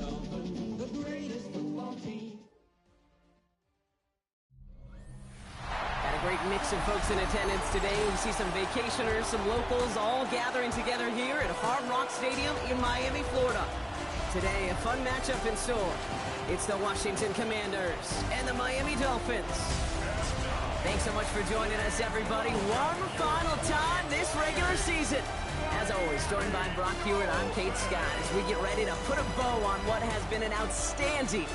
Dolphins, the greatest football team. Got a great mix of folks in attendance today. We see some vacationers, some locals, all gathering together here at Hard Rock Stadium in Miami, Florida. Today, a fun matchup in store. It's the Washington Commanders and the Miami Dolphins. Thanks so much for joining us, everybody. One final time this regular season. As always, joined by Brock Hewitt, I'm Kate Scott as we get ready to put a bow on what has been an outstanding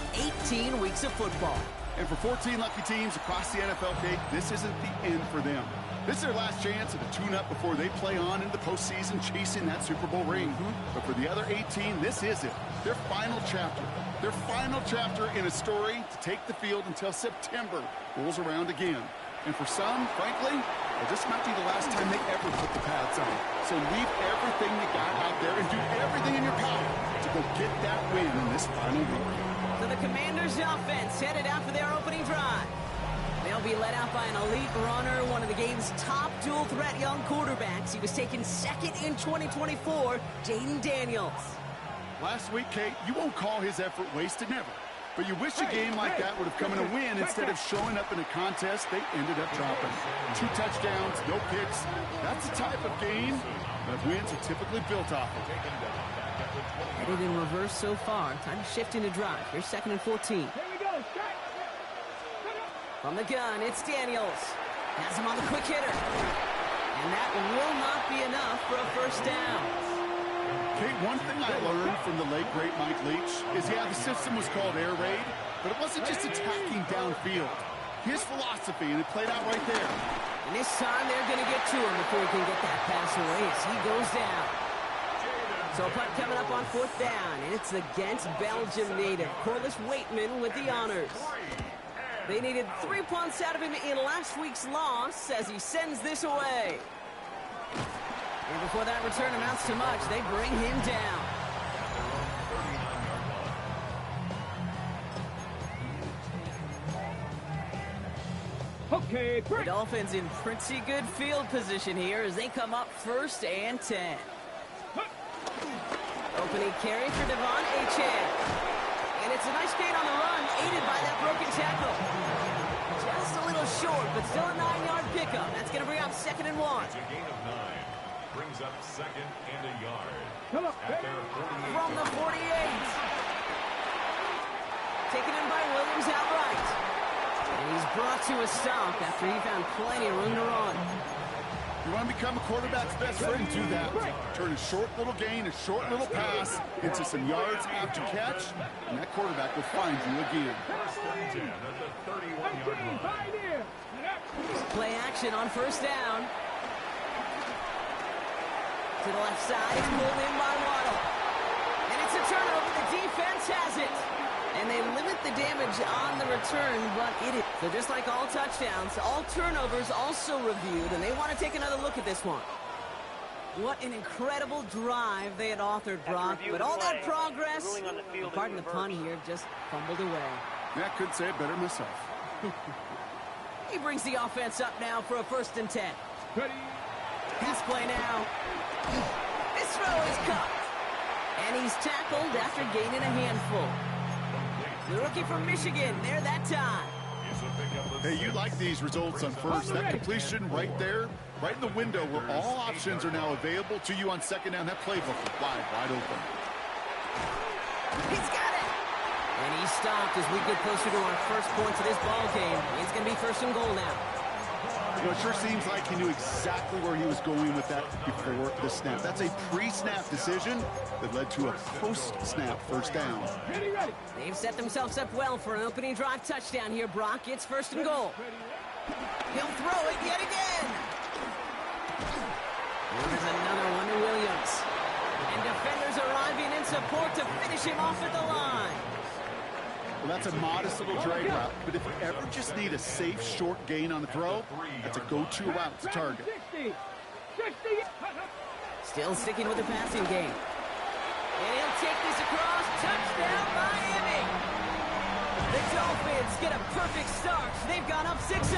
18 weeks of football. And for 14 lucky teams across the NFL, Kate, this isn't the end for them. This is their last chance at a tune-up before they play on into the postseason chasing that Super Bowl ring. But for the other 18, this is it. Their final chapter. Their final chapter in a story to take the field until September rolls around again. And for some, frankly, well, this might be the last time they ever put the pads on. So leave everything you got out there and do everything in your power to go get that win in this final week. So the Commanders' offense headed out for their opening drive. They'll be led out by an elite runner, one of the game's top dual-threat young quarterbacks. He was taken second in 2024, Jaden Daniels. Last week, Kate, you won't call his effort wasted, never. But you wish a game like that would have come in a win instead of showing up in a contest they ended up dropping. 2 touchdowns, no picks. That's the type of game that wins are typically built off of. Headed in reverse so far. Time to shift into drive. Here's 2nd and 14. From the gun, it's Daniels. Has him on the quick hitter. And that will not be enough for a first down. Kate, one thing I learned from the late, great Mike Leach is, yeah, the system was called air raid, but it wasn't just attacking downfield. His philosophy, and it played out right there. And this time they're going to get to him before he can get that pass away as he goes down. So a punt coming up on 4th down, and it's against Belgium native Corliss Waitman with the honors. They needed 3 punts out of him in last week's loss as he sends this away. And before that return amounts to much, they bring him down. Okay, the Dolphins in pretty good field position here as they come up 1st and 10. Opening carry for Devon Achane. And it's a nice gain on the run, aided by that broken tackle. Just a little short, but still a 9-yard pickup. That's going to bring up 2nd and 1. It's a gain of 9. Brings up 2nd and a yard. At their 48. From the 48. Taken in by Williams outright. And he's brought to a stop after he found plenty of room to run. You want to become a quarterback's best friend, do that. Turn a short little gain, a short little pass into some yards after catch, and that quarterback will find you again. 1st and 10 at the 31-yard line. Play action on 1st down. To the left side, it's pulled in by Waddle. And it's a turnover, the defense has it. And they limit the damage on the return, but it is. So just like all touchdowns, all turnovers also reviewed, and they want to take another look at this one. What an incredible drive they had authored, Brock. But all that progress, pardon the pun here, just fumbled away. Yeah, I couldn't say it better myself. He brings the offense up now for a 1st and 10. Pass play now. This throw is caught. And he's tackled after gaining a handful. The rookie from Michigan, there that time. Hey, you like these results on 1st. That completion right there, right in the window where all options are now available to you on 2nd down. That playbook is wide open. He's got it. And he's stopped as we get closer to our first points of this ball game. It's going to be 1st and goal now. You know, it sure seems like he knew exactly where he was going with that before the snap. That's a pre-snap decision that led to a post-snap 1st down. They've set themselves up well for an opening drive touchdown here, Brock. It's 1st and goal. He'll throw it yet again. There's another one to Williams. And defenders arriving in support to finish him off at the line. Well, that's a modest little drag route, but if you ever just need a safe, short gain on the throw, that's a go-to route to target. Still sticking with the passing game. And he'll take this across. Touchdown, Miami! The Dolphins get a perfect start. They've gone up 6-0.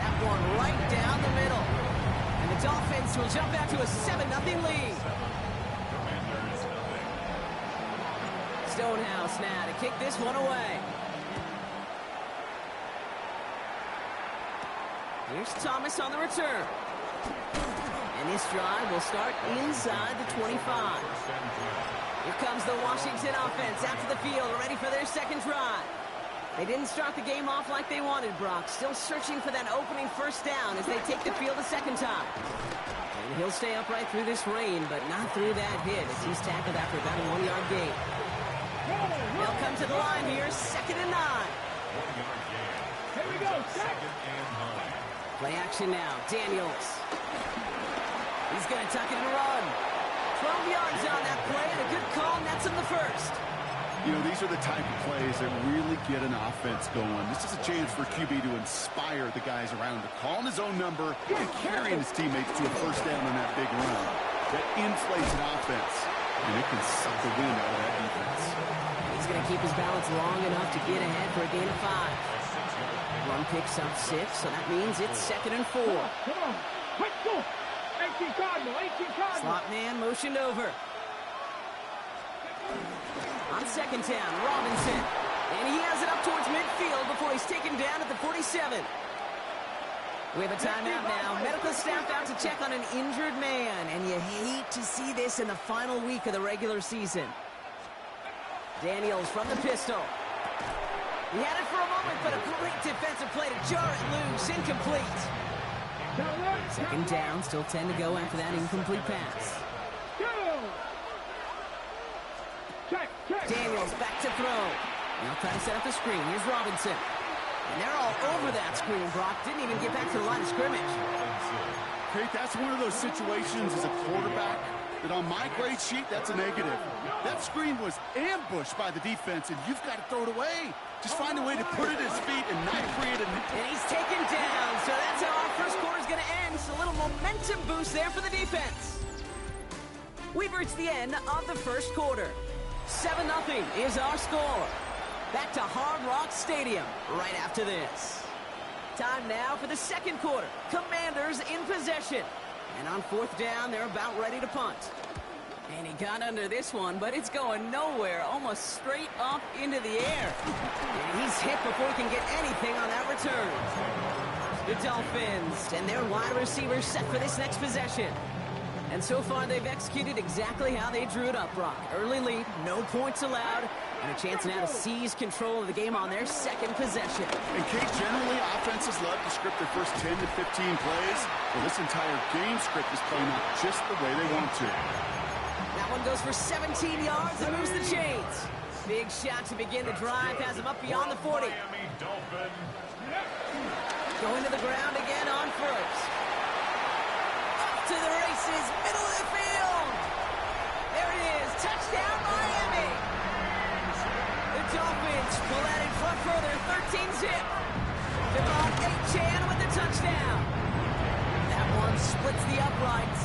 That one right down the middle. And the Dolphins will jump out to a 7-0 lead. Stonehouse now to kick this one away. Here's Thomas on the return. And this drive will start inside the 25. Here comes the Washington offense after the field, ready for their second drive. They didn't start the game off like they wanted, Brock. Still searching for that opening first down as they take the field a second time. And he'll stay upright through this rain, but not through that hit as he's tackled after about a 1-yard gain. They'll come to the line here, 2nd and 9. 1-yard gain. Here we go, 2nd and 9. Play action now, Daniels. He's going to tuck it and run. 12 yards on that play, and a good call nets him the first. You know, these are the type of plays that really get an offense going. This is a chance for QB to inspire the guys around him, calling his own number and carrying his teammates to a first down on that big run. That inflates an offense, and it can suck the wind out of that defense. He's going to keep his balance long enough to get ahead for a gain of 5. Run picks up 6, so that means it's 2nd and 4. Come on. Quick, go. 18 Cardinal, 18 Cardinal. Slot man motioned over. On 2nd down, Robinson. And he has it up towards midfield before he's taken down at the 47. We have a timeout now. Medical staff out to check on an injured man. And you hate to see this in the final week of the regular season. Daniels from the pistol. He had it for a moment, but a great defensive play to jar it loose. Incomplete. 2nd down, still 10 to go after that incomplete pass. Daniels back to throw. Now trying to set up the screen. Here's Robinson. And they're all over that screen, Brock. Didn't even get back to the line of scrimmage. Kate, that's one of those situations as a quarterback that on my grade sheet, that's a negative. That screen was ambushed by the defense, and you've got to throw it away. Just find a way to put it at his feet and not create a... And he's taken down, so that's how our first quarter's going to end. So a little momentum boost there for the defense. We've reached the end of the first quarter. 7-0 is our score. Back to Hard Rock Stadium right after this. Time now for the second quarter. Commanders in possession. And on 4th down, they're about ready to punt. And he got under this one, but it's going nowhere, almost straight up into the air. And he's hit before he can get anything on that return. The Dolphins and their wide receivers set for this next possession. And so far, they've executed exactly how they drew it up, Brock. Early lead, no points allowed, and a chance now to seize control of the game on their second possession. And Kate, generally, offenses love to script their first 10 to 15 plays. Well, this entire game script is playing out just the way they want to. That one goes for 17 yards and moves the chains. Big shot to begin the drive, has him up beyond the 40. Miami Dolphins. Going to the ground again on first. To the races, middle of the field. There it is, touchdown Miami. The Dolphins pull that in front further, 13-zip. Devon Achane with the touchdown. That one splits the uprights.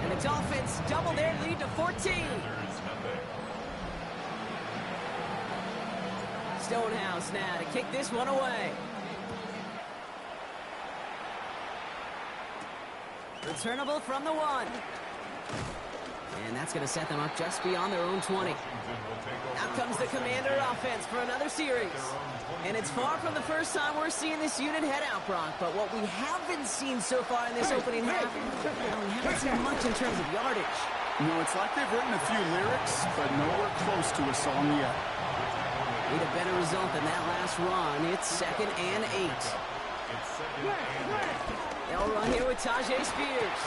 And the Dolphins double their lead to 14. Stonehouse now to kick this one away. Returnable from the 1. And that's going to set them up just beyond their own 20. Out comes the Commander offense for another series. And it's far from the first time we're seeing this unit head out, Brock. But what we haven't seen so far in this opening half, we haven't seen much in terms of yardage. No, it's like they've written a few lyrics, but nowhere close to a song yet. Need a better result than that last run. It's 2nd and 8. They'll run here with Tajay Spears.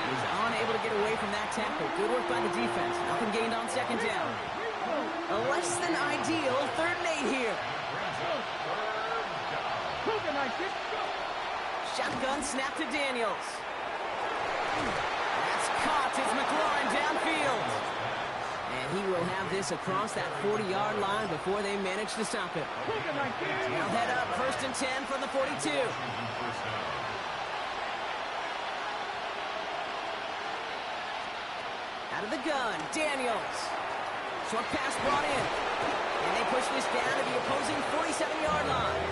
He's unable to get away from that tackle. Good work by the defense. Nothing gained on 2nd down. A less than ideal 3rd and 8 here. Shotgun snap to Daniels. That's caught. It's McLaurin downfield. And he will have this across that 40-yard line before they manage to stop it. Now head up, 1st and 10 from the 42. Out of the gun, Daniels. Short pass brought in. And they push this down to the opposing 47-yard line.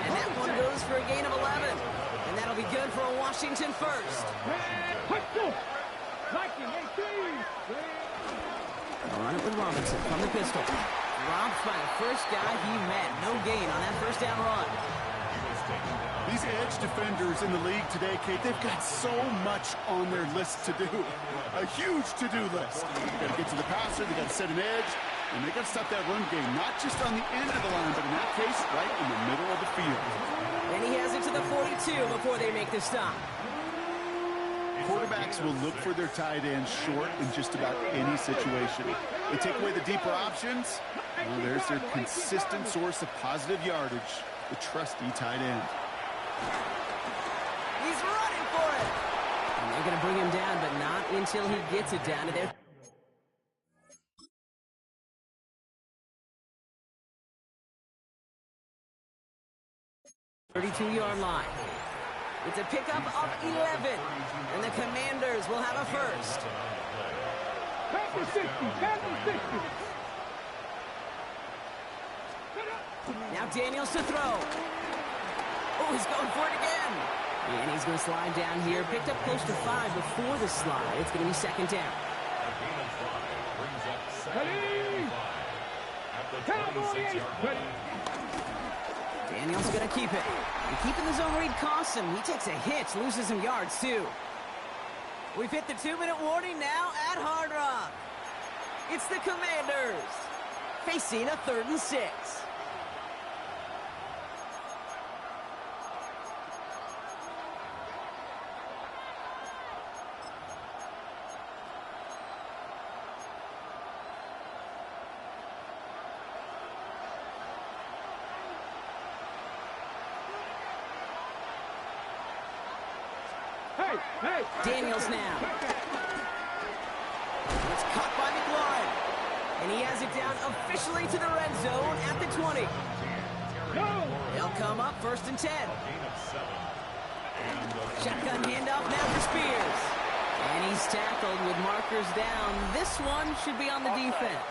And that one goes for a gain of 11. And that'll be good for a Washington first. They'll run it with Robinson from the pistol. Robbed by the first guy he met. No gain on that first down run. These edge defenders in the league today, Kate, they've got so much on their list to do. A huge to-do list. They got to get to the passer, they got to set an edge, and they got to stop that run game, not just on the end of the line, but in that case, right in the middle of the field. And he has it to the 42 before they make the stop. Quarterbacks will look for their tight end short in just about any situation. They take away the deeper options. Well, there's their consistent source of positive yardage, the trusty tight end. He's running for it. And they're going to bring him down, but not until he gets it down to their 32-yard line. It's a pickup of 11, and the Commanders will have a first. Panther 60, Panther 60. Now Daniels to throw. Oh, he's going for it again. And he's going to slide down here. Picked up close to 5 before the slide. It's going to be second down. Daniels going to keep it. And keeping the zone read costs him. He takes a hit, loses some yards too. We've hit the 2-minute warning now at Hard Rock. It's the Commanders facing a 3rd and 6. Daniels now. It's caught by McLaurin. And he has it down officially to the red zone at the 20. They'll come up 1st and 10. Shotgun handoff now for Spears. And he's tackled with markers down. This one should be on the defense.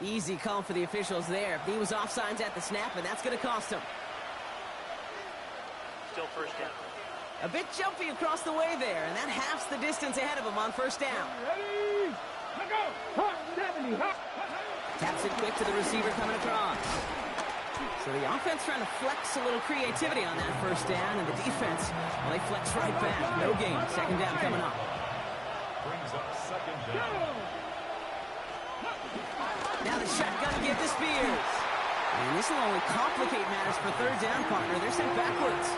Easy call for the officials there. He was offsides at the snap, and that's going to cost him. Still first down. A bit jumpy across the way there, and that halves the distance ahead of him on 1st down. Ready? Let's go. Hot 70. Hot. Taps it quick to the receiver coming across. So the offense trying to flex a little creativity on that 1st down, and the defense, well, they flex right back. No gain. 2nd down coming up. Brings up 2nd down. Now the shotgun give to Spears. And this will only complicate matters for 3rd down, partner. They're sent backwards.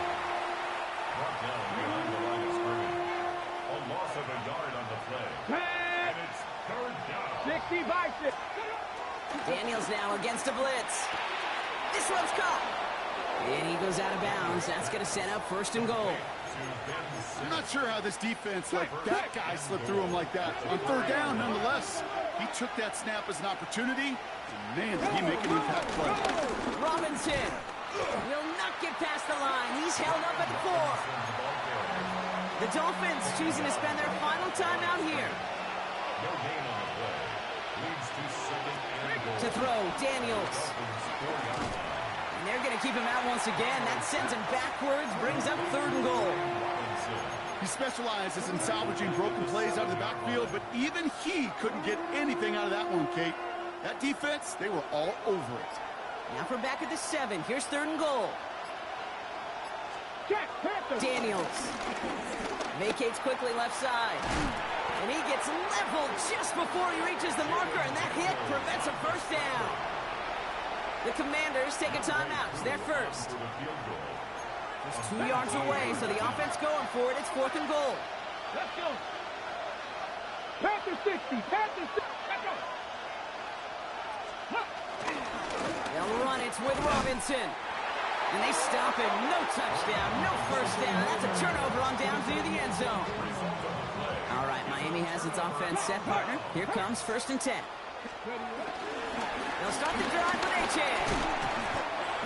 Brought down behind the line of scrimmage. A loss of a yard on the play. And it's 3rd down. 60 by 6. Daniels now against a blitz. This one's caught. And he goes out of bounds. That's going to set up 1st and goal. I'm not sure how this defense let that guy slip through him like that. On 3rd down, nonetheless, he took that snap as an opportunity. And man, did he make an impact play. Robinson will not get past the line. He's held up at the 4. The Dolphins choosing to spend their final time out here. No gain on the play. Leads to 2nd and goal. To throw, Daniels. And they're going to keep him out once again. That sends him backwards, brings up 3rd and goal. He specializes in salvaging broken plays out of the backfield, but even he couldn't get anything out of that one, Kate. That defense, they were all over it. Now from back at the 7. Here's 3rd and goal. Daniels vacates quickly left side. And he gets leveled just before he reaches the marker, and that hit prevents a 1st down. The Commanders take a timeout. They're first. Just 2 yards away, so the offense going for it. It's 4th and goal. Let's go. Panther 60. Panther 60. Let's go. They'll run it with Robinson. And they stop him. No touchdown, no 1st down. That's a turnover on down to the end zone. All right, Miami has its offense set, partner. Here comes 1st and 10. They'll start the drive with H.A.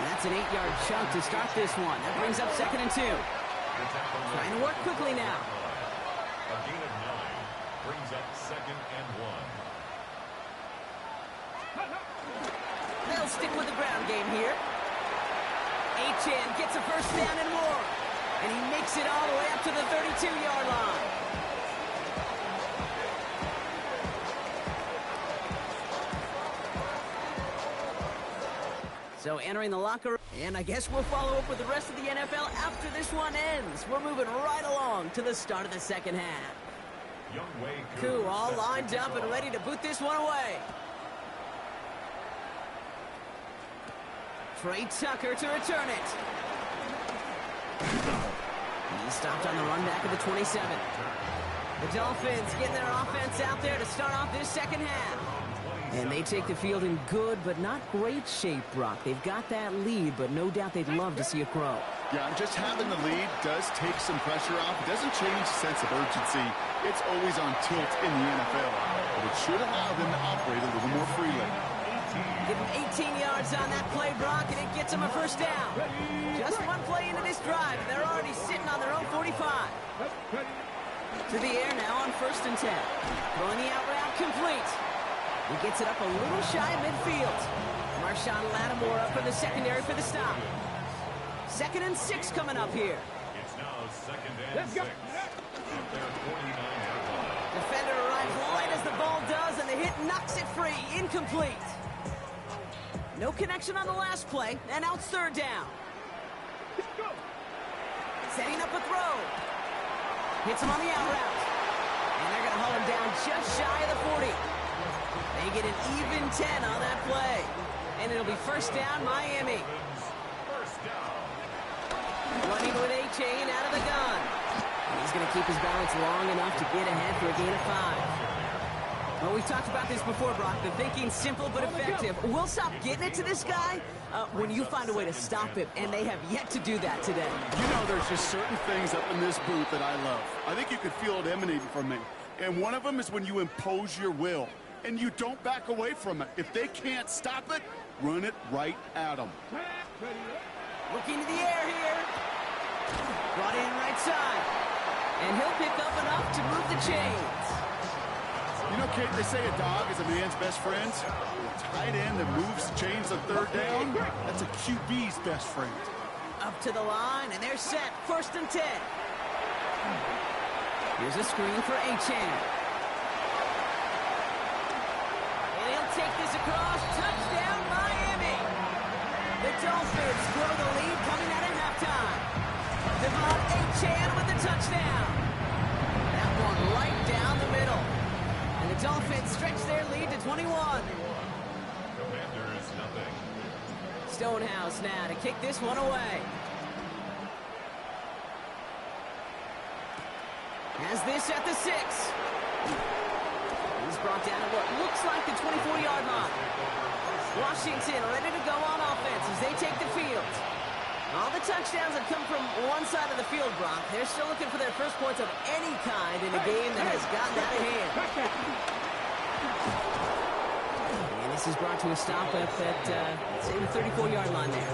And that's an 8-yard chunk to start this one. That brings up 2nd and 2. Trying to work quickly now. A gain of 9 brings up 2nd and 1. They'll stick with the ground game here. H.N. gets a 1st down and more. And he makes it all the way up to the 32-yard line. So entering the locker room, and I guess we'll follow up with the rest of the NFL after this one ends. We're moving right along to the start of the second half. Koo all lined up and ready to boot this one away. Trey Tucker to return it. He stopped on the run back of the 27. The Dolphins getting their offense out there to start off this second half. And they take the field in good but not great shape, Brock. They've got that lead, but no doubt they'd love to see it grow. Yeah, just having the lead does take some pressure off. It doesn't change the sense of urgency. It's always on tilt in the NFL. But it should allow them to operate a little more freely. Give them 18 yards on that play, Brock, and it gets them a first down. Just one play into this drive, and they're already sitting on their own 45. To the air now on 1st and 10. Throwing the out route complete. He gets it up a little shy midfield. Marshawn Lattimore up in the secondary for the stop. 2nd and 6 coming up here. It's now 2nd and 6. Up there, 49-yard line. Defender arrives light as the ball does, and the hit knocks it free. Incomplete. No connection on the last play, and now it's 3rd down. Setting up a throw. Hits him on the out route. And they're going to haul him down just shy of the 40. They get an even 10 on that play. And it'll be 1st down, Miami. First down. Running with A-Chain out of the gun. He's going to keep his balance long enough to get ahead for a gain of 5. Well, we've talked about this before, Brock. The thinking's simple but effective. We'll stop getting it to this guy when you find a way to stop him, and they have yet to do that today. You know, there's just certain things up in this booth that I love. I think you could feel it emanating from me. And one of them is when you impose your will, and you don't back away from it. If they can't stop it, run it right at them. Looking to the air here. Brought in right side. And he'll pick up enough to move the chains. You know, Kate, they say a dog is a man's best friend. A tight end that moves the chains on 3rd down, that's a QB's best friend. Up to the line, and they're set. 1st and 10. Here's a screen for A-Chan. And he'll take this across. Touchdown, Miami. The Dolphins grow the lead coming out of halftime. Devon A-Chan with the touchdown. That one right down the middle. And the Dolphins stretch their lead to 21. Commanders, nothing. Stonehouse now to kick this one away. Has this at the 6. He's brought down at what looks like the 24-yard line. Washington ready to go on offense as they take the field. All the touchdowns have come from one side of the field, Brock. They're still looking for their first points of any kind in a game that has gotten out of hand. And this is brought to a stop up at, say, the 34-yard line there.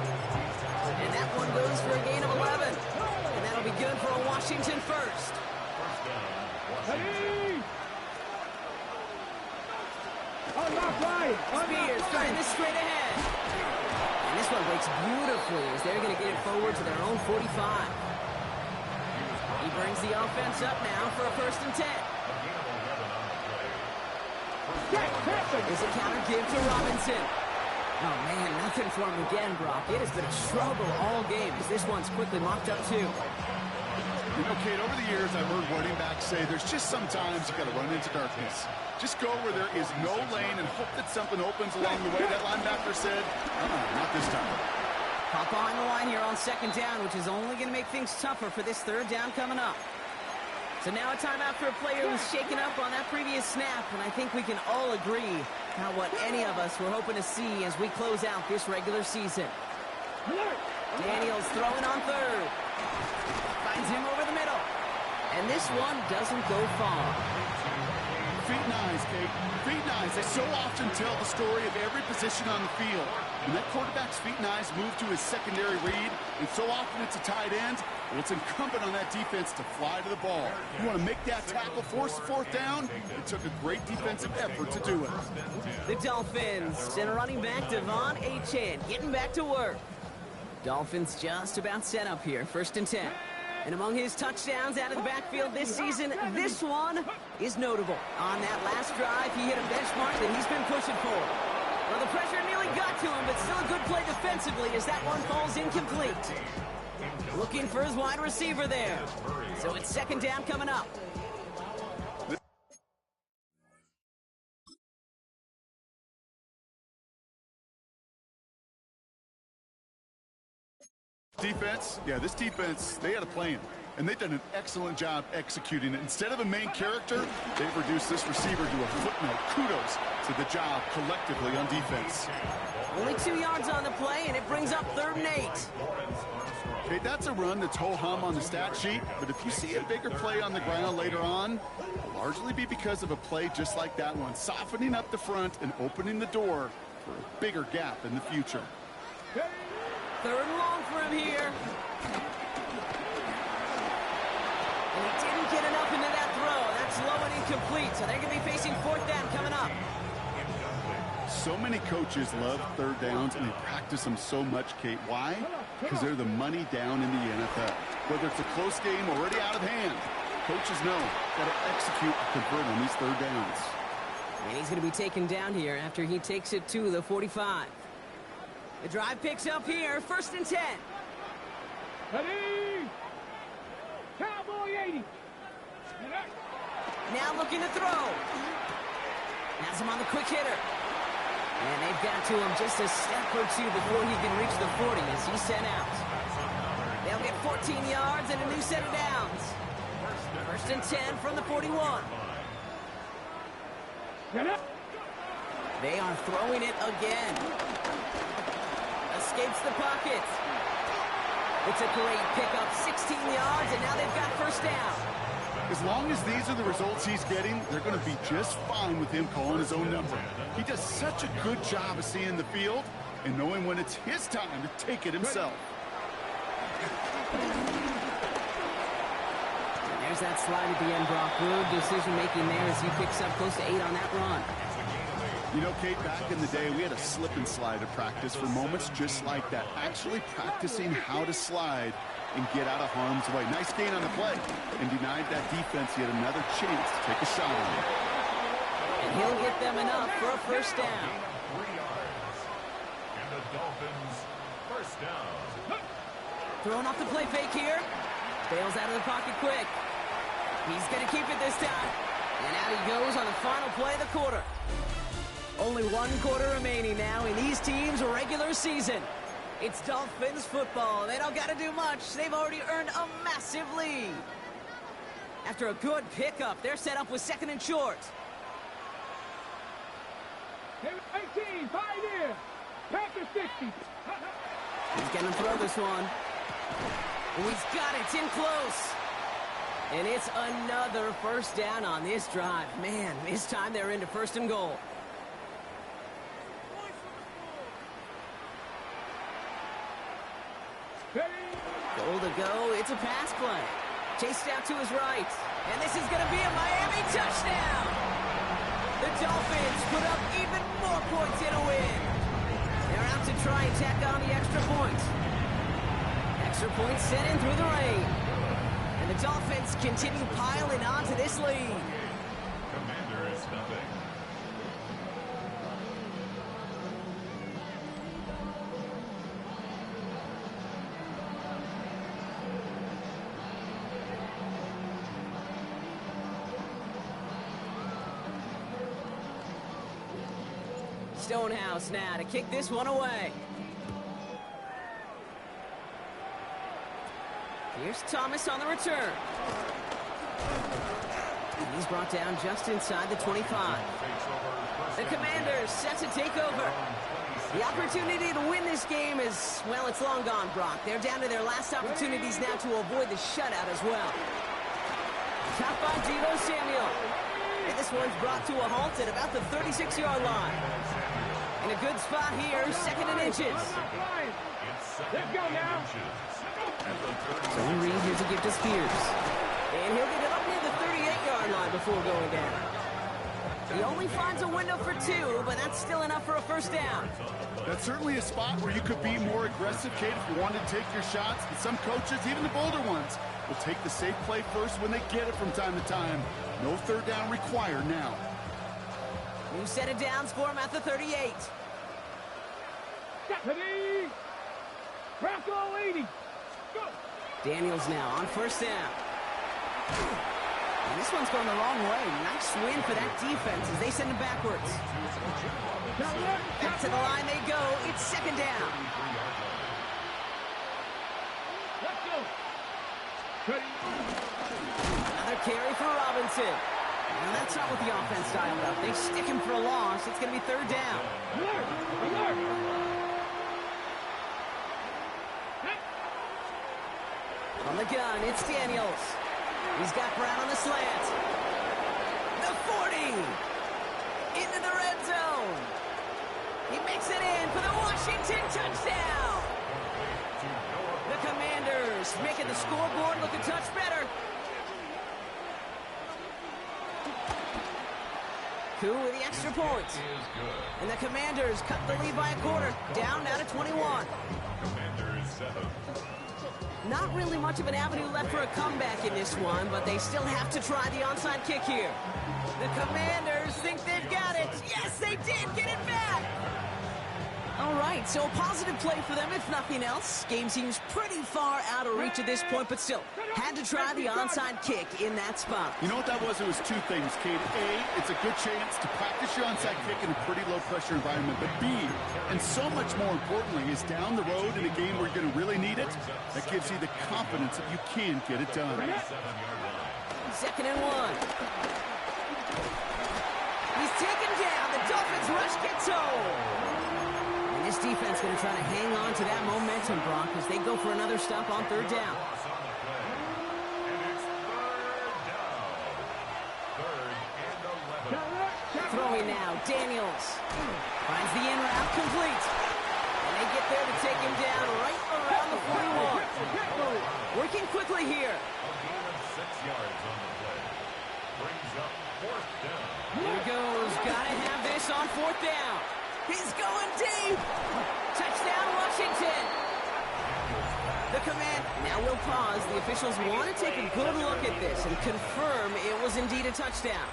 And that one goes for a gain of 11. And that'll be good for a Washington first. Spears trying this straight ahead. And this one breaks beautifully as they're going to get it forward to their own 45. He brings the offense up now for a 1st and 10. Is a counter give to Robinson. Oh, man, nothing for him again, Brock. It has been a struggle all game as this one's quickly mopped up, too. You know, Kate, over the years, I've heard running backs say there's just sometimes you got to run into darkness. Just go where there is no lane and hope that something opens along the way. That linebacker said, not this time. Pop on the line here on 2nd down, which is only going to make things tougher for this 3rd down coming up. So now a timeout for a player who's shaken up on that previous snap, and I think we can all agree about what any of us were hoping to see as we close out this regular season. Daniels throwing on 3rd. Finds him over the middle. And this one doesn't go far. Feet and eyes, Kate. Feet and eyes. They so often tell the story of every position on the field. When that quarterback's feet and eyes move to his secondary read, and so often it's a tight end, well, it's incumbent on that defense to fly to the ball. You want to make that tackle, force the 4th down? It took a great defensive effort to do it. The Dolphins and running back Devon A-Chan getting back to work. Dolphins just about set up here. 1st and 10. And among his touchdowns out of the backfield this season, this one is notable. On that last drive, he hit a benchmark that he's been pushing for. Well, the pressure nearly got got to him, but still a good play defensively as that one falls incomplete. Looking for his wide receiver there. So it's second down coming up. Defense, yeah, this defense, they had a plan, and they've done an excellent job executing it. Instead of a main character, they've reduced this receiver to a footnote. Kudos to the job collectively on defense. Only 2 yards on the play, and it brings up 3rd and 8. Okay, that's a run that's ho-hum on the stat sheet, but if you see a bigger play on the ground later on, it'll largely be because of a play just like that one, softening up the front and opening the door for a bigger gap in the future. 3rd and long for him here. And he didn't get enough into that throw. That's low and incomplete, so they're going to be facing 4th down coming up. So many coaches love 3rd downs, and they practice them so much, Kate. Why? Because they're the money down in the NFL. Whether it's a close game already out of hand, coaches know got to execute and convert on these 3rd downs. And he's going to be taken down here after he takes it to the 45. The drive picks up here, 1st and 10. Ready? Cowboy 80. Now looking to throw. Has him on the quick hitter. And they've got to him just a step or 2 before he can reach the 40 as he's sent out. They'll get 14 yards and a new set of downs. 1st and 10 from the 41. They are throwing it again. Escapes the pocket. It's a great pickup, 16 yards, and now they've got 1st down. As long as these are the results he's getting, they're going to be just fine with him calling his own number. He does such a good job of seeing the field and knowing when it's his time to take it himself. And there's that slide at the end, Brock. Good decision-making there as he picks up close to 8 on that run. You know, Kate, back in the day, we had a slip and slide to practice for moments just like that. Actually practicing how to slide and get out of harm's way. Nice gain on the play, and denied that defense yet another chance to take a shot on him. And he'll get them enough for a 1st down. 3 yards. And the Dolphins, 1st down. Throwing off the play fake here. Bails out of the pocket quick. He's going to keep it this time. And out he goes on the final play of the quarter. Only 1 quarter remaining now in these teams' regular season. It's Dolphins football. They don't got to do much. They've already earned a massive lead. After a good pickup, they're set up with 2nd and short. 18, 5 here. Packers 60. He's going to throw this one. Oh, he's got it. It's in close. And it's another 1st down on this drive. Man, this time they're into 1st and goal. Goal to go. It's a pass play. Chased out to his right. And this is going to be a Miami touchdown. The Dolphins put up even more points in a win. They're out to try and tack on the extra point. Extra point sent in through the rain. And the Dolphins continue piling on to this lead. Commanders, nothing. Stonehouse now to kick this one away. Here's Thomas on the return. And he's brought down just inside the 25. The Commanders set to take over. The opportunity to win this game is, well, it's long gone, Brock. They're down to their last opportunities now to avoid the shutout as well. Caught by Deebo Samuel. And this one's brought to a halt at about the 36-yard line. In a good spot here, 2nd and inches. Let's go now. So Reed here to give to Spears. And he'll get it up near the 38-yard line before going down. He only finds a window for 2, but that's still enough for a 1st down. That's certainly a spot where you could be more aggressive, Kate, if you wanted to take your shots. But some coaches, even the bolder ones, will take the safe play first when they get it from time to time. No 3rd down required now. New set of downs for him at the 38. Ready? Bronco 80. Go. Daniels now on first down. And this one's going the wrong way. Nice win for that defense as they send him backwards. Back to the line they go. It's second down. Let's go. Ready? Another carry for Robinson. And that's not what the offense dialed up. They stick him for a loss. It's going to be third down. Alert! Alert! On the gun, it's Daniels. He's got Brown on the slant. The 40. Into the red zone. He makes it in for the Washington touchdown. The Commanders making the scoreboard look a touch better. Coup with the extra point. And the Commanders cut the lead by a quarter. Down now to 21. Commanders 7. Not really much of an avenue left for a comeback in this one, but they still have to try the onside kick here. The Commanders think they've got it. Yes, they did get it back. All right, so a positive play for them, if nothing else. Game seems pretty far out of reach at this point, but still, had to try the onside kick in that spot. You know what that was? It was two things, Kate. A, it's a good chance to practice your onside kick in a pretty low-pressure environment. But B, and so much more importantly, is down the road in a game where you're going to really need it, that gives you the confidence that you can get it done. Second and 1. He's taken down. The Dolphins rush gets home. This defense going to try to hang on to that momentum, Brock, as they go for another stop on third down. Throwing now, Daniels. Finds the in route complete. And they get there to take him down right around the 41. Working quickly here. A gain of 6 yards on the play. Brings up fourth down. Here he goes. Got to have this on fourth down. He's going deep. Touchdown, Washington. The command. Now we'll pause. The officials want to take a good look at this and confirm it was indeed a touchdown.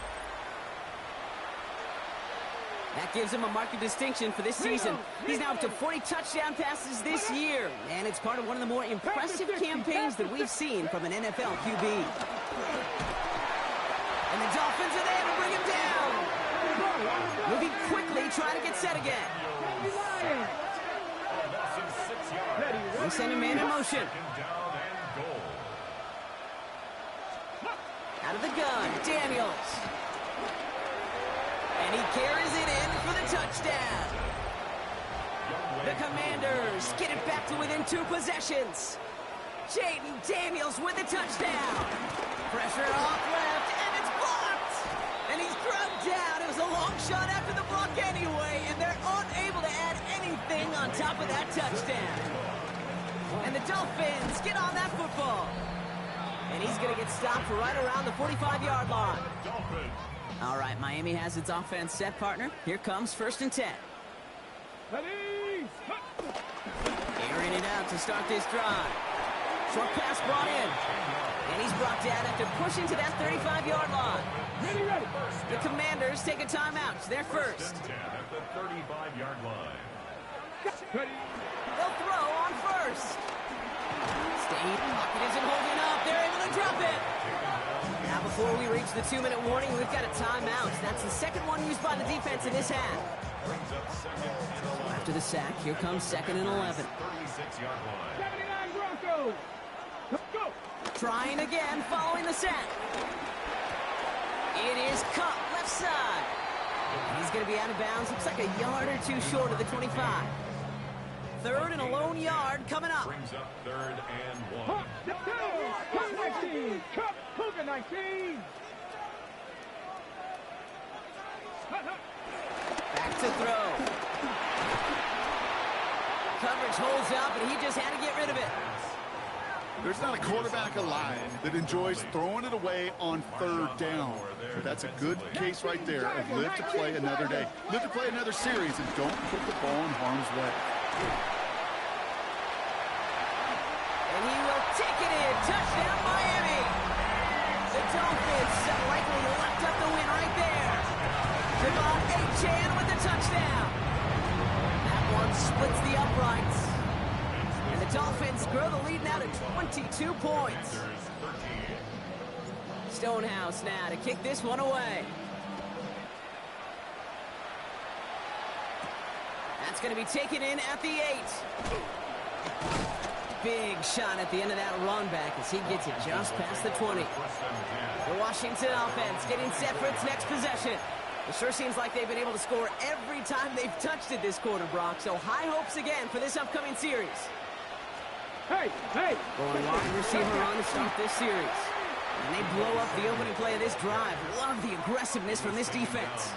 That gives him a marked distinction for this season. He's now up to 40 touchdown passes this year, and it's part of one of the more impressive campaigns that we've seen from an NFL QB. And the Dolphins are there to bring him down. Moving quickly, trying to get set again. We send a man in motion. Out of the gun, Daniels. And he carries it in for the touchdown. The Commanders get it back to within 2 possessions. Jaden Daniels with the touchdown. Pressure off left, and it's blocked. And he's drugged down. It was a long shot after the block anyway, and they're unable to add anything on top of that touchdown. And the Dolphins get on that football. And he's going to get stopped right around the 45-yard line. All right, Miami has its offense set, partner. Here comes 1st and 10. Airing it out to start this drive. Short pass brought in. And he's brought down after pushing to that 35-yard line. The Commanders take a timeout. It's their first. At the 35-yard line. They'll throw on first. State pocket isn't holding up. They're able to drop it. Now before we reach the 2-minute warning, we've got a timeout. That's the second one used by the defense in this half. After the sack, here comes 2nd and 11. 36-yard line. 79 Broncos. Let's go. Trying again following the sack. It is cut left side. He's going to be out of bounds. Looks like a yard or 2 short of the 25. 3rd and a lone yard coming up. Brings up 3rd and 1. Cup 19. Cup Cougar 19. Back to throw. Coverage holds up, and he just had to get rid of it. There's not a quarterback alive that enjoys throwing it away on 3rd down. But that's a good case right there of live to play another day. Live to play another series and don't put the ball in harm's way. And he will take it in. Touchdown, Miami. The Dolphins likely left up the win right there. Devon Achane with the touchdown. That one splits the uprights. And the Dolphins grow the lead now to 22 points. Stonehouse now to kick this one away. That's going to be taken in at the 8. Big shot at the end of that run back as he gets it just past the 20. The Washington offense getting set for its next possession. It sure seems like they've been able to score every time they've touched it this quarter, Brock. So high hopes again for this upcoming series. Hey! Going wide receiver on to start this series. And they blow up the opening play of this drive. Love the aggressiveness from this defense.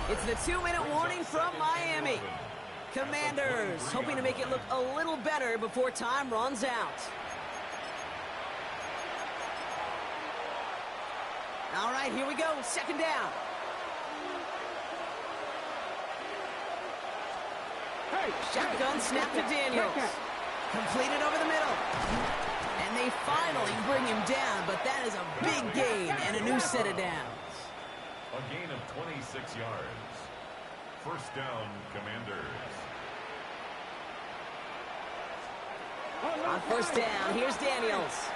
It's the 2-minute warning from Miami. Commanders hoping to make it look a little better before time runs out. All right, here we go. Second down. Shotgun snap to Daniels. Completed over the middle. And they finally bring him down, but that is a big gain and a new set of downs. A gain of 26 yards. First down, Commanders. On first down, here's Daniels.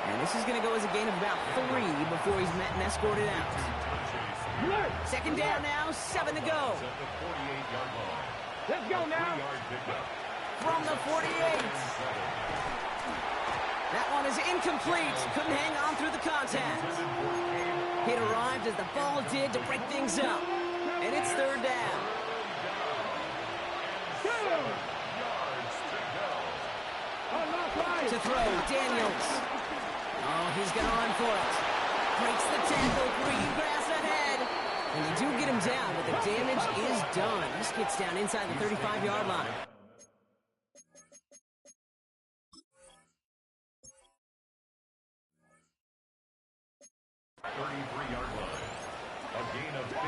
And this is going to go as a gain of about 3 before he's met and escorted out. Second down now, 7 to go. Let's go now. From the 48. That one is incomplete. Couldn't hang on through the contact. It arrived as the ball did to break things up. And it's third down. To throw, Daniels. Oh, he's going to run for it. Breaks the tackle, green grass ahead. And they do get him down, but the damage is done. This gets down inside the 35-yard line. A gain of 15.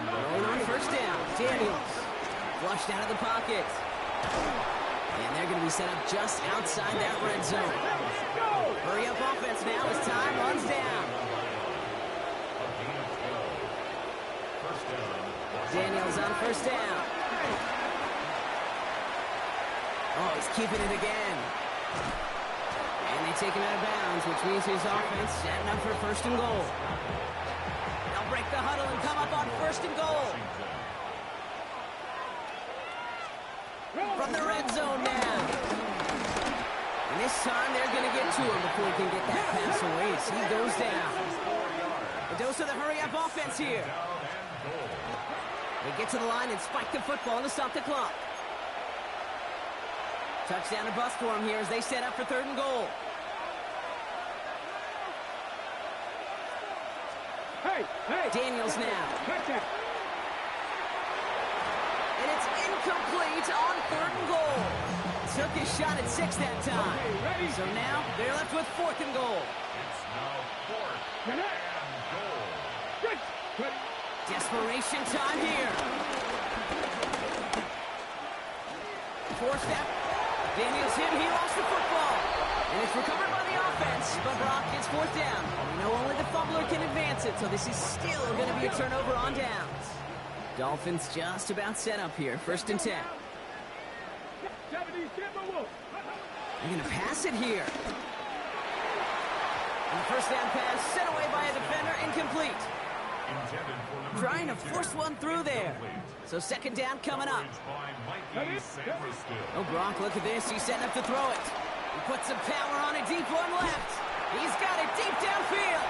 Rolling on first down, Daniels. Flushed out of the pocket. And they're going to be set up just outside that red zone. Hurry up offense now as time runs down. Daniels on first down. Oh, he's keeping it again. And they take him out of bounds, which means his offense setting up for first and goal. They'll break the huddle and come up on first and goal. From the red zone now. And this time they're going to get to him before he can get that pass away as he goes down. A dose of the hurry-up offense here. They get to the line and spike the football to stop the clock. Touchdown or bust for him here as they set up for third and goal. Daniels now. And it's incomplete on third and goal. Took his shot at 6 that time. So now they're left with fourth and goal. It's now fourth and goal. Desperation time here. Forced out. Daniels hit, he lost the football. And it's recovered by the offense, but Brock gets fourth down. We know only the fumbler can advance it, so this is still going to be a turnover on downs. Dolphins just about set up here, first and 10. They're going to pass it here. And the first down pass sent away by a defender, incomplete. Trying to force one through there. So second down coming up. Oh, Brock, look at this. He's setting up to throw it. He puts some power on it, deep one left. He's got it deep downfield.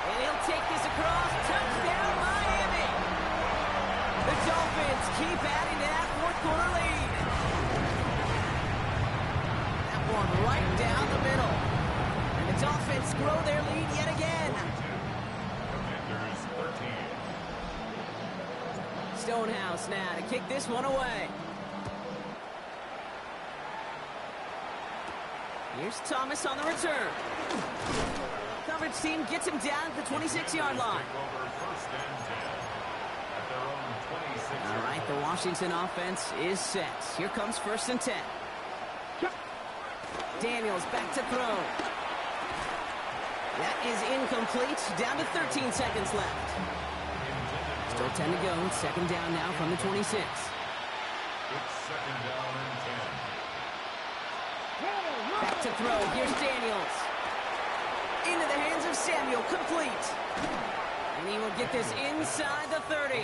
And he'll take this across. Touchdown, Miami. The Dolphins keep adding to that fourth quarter lead. That one right down the middle. And the Dolphins grow their lead yet again. Stonehouse now to kick this one away. Here's Thomas on the return. Coverage team gets him down at the 26-yard line. All right, the Washington offense is set. Here comes first and 10. Daniels back to throw. That is incomplete. Down to 13 seconds left. Still 10 to go. Second down now from the 26. It's second down and 10. Back to throw. Here's Daniels. Into the hands of Samuel. Complete. And he will get this inside the 30.